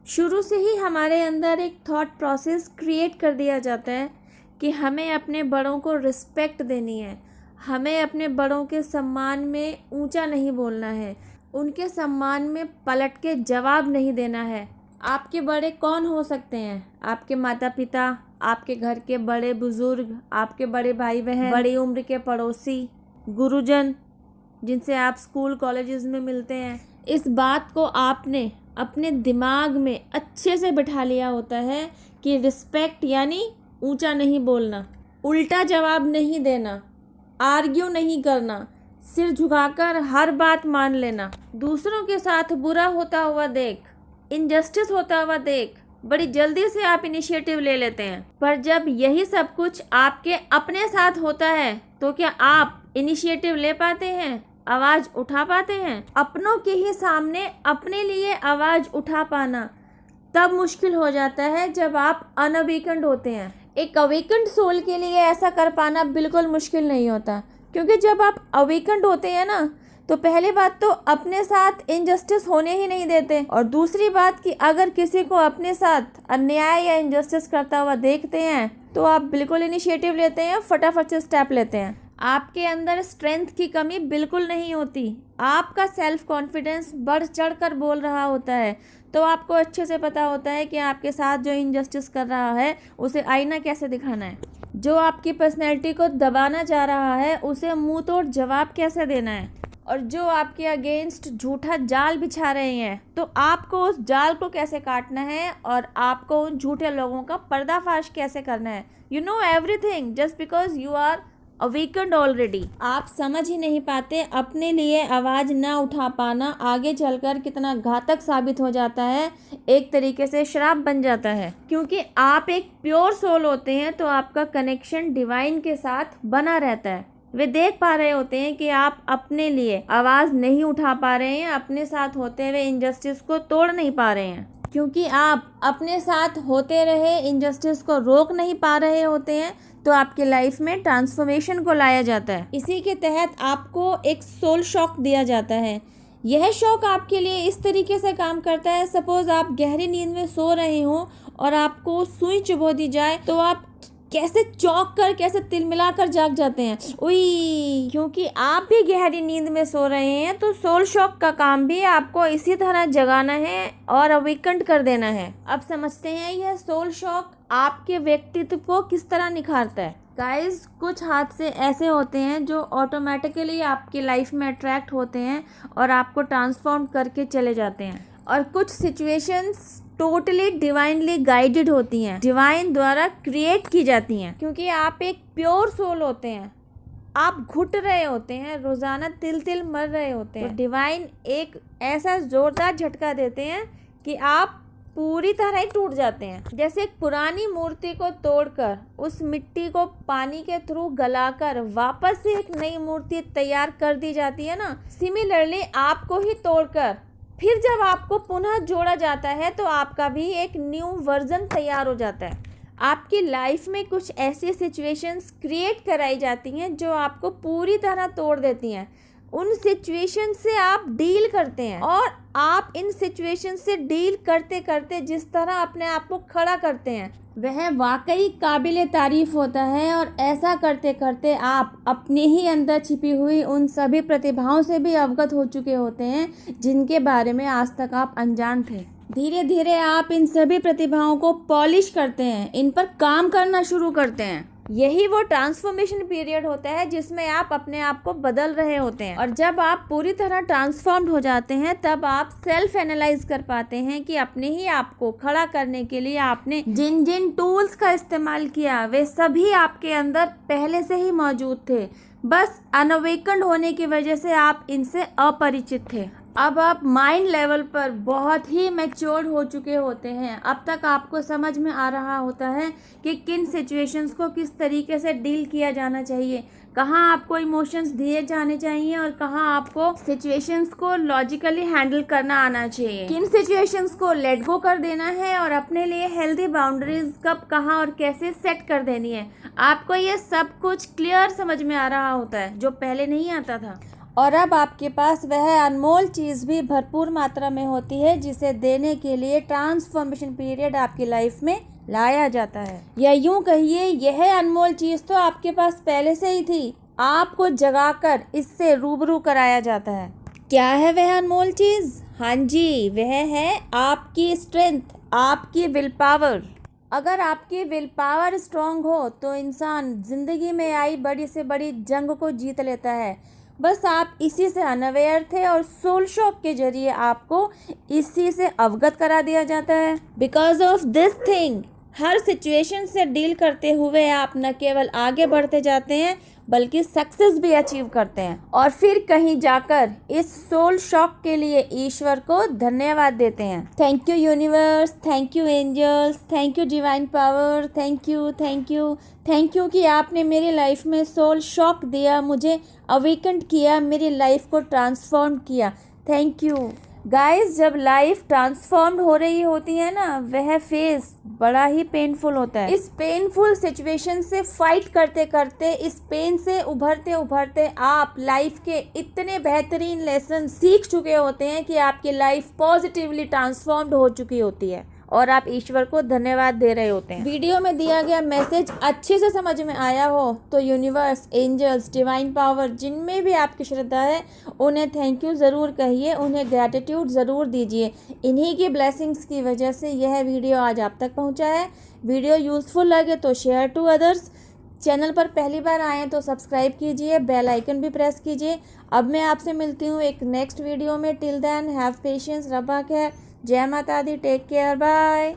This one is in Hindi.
शुरू से ही हमारे अंदर एक थॉट प्रोसेस क्रिएट कर दिया जाता है कि हमें अपने बड़ों को रिस्पेक्ट देनी है, हमें अपने बड़ों के सम्मान में ऊंचा नहीं बोलना है, उनके सम्मान में पलट के जवाब नहीं देना है। आपके बड़े कौन हो सकते हैं? आपके माता पिता, आपके घर के बड़े बुजुर्ग, आपके बड़े भाई बहन, बड़ी उम्र के पड़ोसी, गुरुजन जिनसे आप स्कूल कॉलेजेस में मिलते हैं। इस बात को आपने अपने दिमाग में अच्छे से बिठा लिया होता है कि रिस्पेक्ट यानी ऊंचा नहीं बोलना, उल्टा जवाब नहीं देना, आर्ग्यू नहीं करना, सिर झुकाकर हर बात मान लेना, दूसरों के साथ बुरा होता हुआ देख, इनजस्टिस होता हुआ देख बड़ी जल्दी से आप इनिशिएटिव ले लेते हैं। पर जब यही सब कुछ आपके अपने साथ होता है तो क्या आप इनिशिएटिव ले पाते हैं, आवाज उठा पाते हैं? अपनों के ही सामने अपने लिए आवाज उठा पाना तब मुश्किल हो जाता है जब आप अनअवेकन्ड होते हैं। एक अवेकन्ड सोल के लिए ऐसा कर पाना बिल्कुल मुश्किल नहीं होता, क्योंकि जब आप अवेकन्ड होते हैं ना, तो पहली बात तो अपने साथ इनजस्टिस होने ही नहीं देते, और दूसरी बात कि अगर किसी को अपने साथ अन्याय या इनजस्टिस करता हुआ देखते हैं तो आप बिल्कुल इनिशिएटिव लेते हैं, फटाफट से स्टेप लेते हैं। आपके अंदर स्ट्रेंथ की कमी बिल्कुल नहीं होती, आपका सेल्फ कॉन्फिडेंस बढ़ चढ़ कर बोल रहा होता है। तो आपको अच्छे से पता होता है कि आपके साथ जो इनजस्टिस कर रहा है उसे आईना कैसे दिखाना है, जो आपकी पर्सनैलिटी को दबाना चाह रहा है उसे मुंह तोड़ जवाब कैसे देना है, और जो आपके अगेंस्ट झूठा जाल बिछा रहे हैं तो आपको उस जाल को कैसे काटना है और आपको उन झूठे लोगों का पर्दाफाश कैसे करना है। You know everything just because you are awakened already. आप समझ ही नहीं पाते अपने लिए आवाज़ ना उठा पाना आगे चलकर कितना घातक साबित हो जाता है, एक तरीके से श्राप बन जाता है। क्योंकि आप एक प्योर सोल होते हैं तो आपका कनेक्शन डिवाइन के साथ बना रहता है। वे देख पा रहे होते हैं कि आप अपने लिए आवाज़ नहीं उठा पा रहे हैं, अपने साथ होते हुए इनजस्टिस को तोड़ नहीं पा रहे हैं। क्योंकि आप अपने साथ होते रहे इनजस्टिस को रोक नहीं पा रहे होते हैं तो आपके लाइफ में ट्रांसफॉर्मेशन को लाया जाता है। इसी के तहत आपको एक सोल शॉक दिया जाता है। यह शॉक आपके लिए इस तरीके से काम करता है, सपोज आप गहरी नींद में सो रहे हो और आपको सुई चुभो दी जाए तो आप कैसे चौंक कर, कैसे तिलमिलाकर जाग जाते हैं, उई, क्योंकि आप भी गहरी नींद में सो रहे हैं। तो सोल शॉक का काम भी आपको इसी तरह जगाना है और अवेकन्ड कर देना है। अब समझते हैं यह सोल शॉक आपके व्यक्तित्व को किस तरह निखारता है। गाइस, कुछ हादसे ऐसे होते हैं जो ऑटोमेटिकली आपकी लाइफ में अट्रैक्ट होते हैं और आपको ट्रांसफॉर्म करके चले जाते हैं, और कुछ सिचुएशंस टोटली डिवाइनली गाइडेड होती हैं, डिवाइन द्वारा क्रिएट की जाती हैं। क्योंकि आप एक प्योर सोल होते हैं, आप घुट रहे होते हैं, रोजाना तिल तिल मर रहे होते हैं, तो डिवाइन एक ऐसा जोरदार झटका देते हैं कि आप पूरी तरह ही टूट जाते हैं। जैसे एक पुरानी मूर्ति को तोड़कर उस मिट्टी को पानी के थ्रू गलाकर वापस से एक नई मूर्ति तैयार कर दी जाती है ना, सिमिलरली आपको ही तोड़कर फिर जब आपको पुनः जोड़ा जाता है तो आपका भी एक न्यू वर्जन तैयार हो जाता है। आपकी लाइफ में कुछ ऐसी सिचुएशंस क्रिएट कराई जाती हैं जो आपको पूरी तरह तोड़ देती हैं। उन सिचुएशन से आप डील करते हैं, और आप इन सिचुएशन से डील करते करते जिस तरह अपने आप को खड़ा करते हैं वह वाकई काबिले तारीफ होता है। और ऐसा करते करते आप अपने ही अंदर छिपी हुई उन सभी प्रतिभाओं से भी अवगत हो चुके होते हैं जिनके बारे में आज तक आप अनजान थे। धीरे धीरे आप इन सभी प्रतिभाओं को पॉलिश करते हैं, इन पर काम करना शुरू करते हैं। यही वो ट्रांसफॉर्मेशन पीरियड होता है जिसमें आप अपने आप को बदल रहे होते हैं। और जब आप पूरी तरह ट्रांसफॉर्म्ड हो जाते हैं तब आप सेल्फ एनालाइज कर पाते हैं कि अपने ही आप को खड़ा करने के लिए आपने जिन जिन टूल्स का इस्तेमाल किया वे सभी आपके अंदर पहले से ही मौजूद थे, बस अनअवेकन्ड होने की वजह से आप इनसे अपरिचित थे। अब आप माइंड लेवल पर बहुत ही मैच्योर्ड हो चुके होते हैं। अब तक आपको समझ में आ रहा होता है कि किन सिचुएशंस को किस तरीके से डील किया जाना चाहिए, कहाँ आपको इमोशंस दिए जाने चाहिए और कहाँ आपको सिचुएशंस को लॉजिकली हैंडल करना आना चाहिए, किन सिचुएशंस को लेट गो कर देना है और अपने लिए हेल्दी बाउंड्रीज कब, कहाँ और कैसे सेट कर देनी है। आपको ये सब कुछ क्लियर समझ में आ रहा होता है जो पहले नहीं आता था। और अब आपके पास वह अनमोल चीज़ भी भरपूर मात्रा में होती है जिसे देने के लिए ट्रांसफॉर्मेशन पीरियड आपकी लाइफ में लाया जाता है। या यूं कहिए, यह अनमोल चीज़ तो आपके पास पहले से ही थी, आपको जगाकर इससे रूबरू कराया जाता है। क्या है वह अनमोल चीज़? हाँ जी, वह है आपकी स्ट्रेंथ, आपकी विल पावर। अगर आपकी विल पावर स्ट्रांग हो तो इंसान ज़िंदगी में आई बड़ी से बड़ी जंग को जीत लेता है। बस आप इसी से अनअवेयर थे और सोल शॉक के जरिए आपको इसी से अवगत करा दिया जाता है। Because of this thing, her situation से डील करते हुए आप न केवल आगे बढ़ते जाते हैं बल्कि सक्सेस भी अचीव करते हैं और फिर कहीं जाकर इस सोल शॉक के लिए ईश्वर को धन्यवाद देते हैं। Thank you universe, thank you angels, thank you divine power, thank you thank you thank you कि आपने मेरी लाइफ में सोल शॉक दिया, मुझे अवेकन किया, मेरी लाइफ को ट्रांसफॉर्म किया। Thank you guys. जब लाइफ ट्रांसफॉर्म्ड हो रही होती है ना, वह फेज बड़ा ही पेनफुल होता है। इस पेनफुल सिचुएशन से फाइट करते करते, इस पेन से उभरते उभरते आप लाइफ के इतने बेहतरीन लेसन सीख चुके होते हैं कि आपकी लाइफ पॉजिटिवली ट्रांसफॉर्म्ड हो चुकी होती है और आप ईश्वर को धन्यवाद दे रहे होते हैं। वीडियो में दिया गया मैसेज अच्छे से समझ में आया हो तो यूनिवर्स, एंजल्स, डिवाइन पावर, जिनमें भी आपकी श्रद्धा है, उन्हें थैंक यू ज़रूर कहिए, उन्हें ग्रैटिट्यूड ज़रूर दीजिए। इन्हीं की ब्लेसिंग्स की वजह से यह वीडियो आज आप तक पहुंचा है। वीडियो यूज़फुल लगे तो शेयर टू अदर्स। चैनल पर पहली बार आएँ तो सब्सक्राइब कीजिए, बेल आइकन भी प्रेस कीजिए। अब मैं आपसे मिलती हूँ एक नेक्स्ट वीडियो में। टिल देन हैव पेशेंस, रब्बा खैर, जय माता दी, टेक केयर, बाय।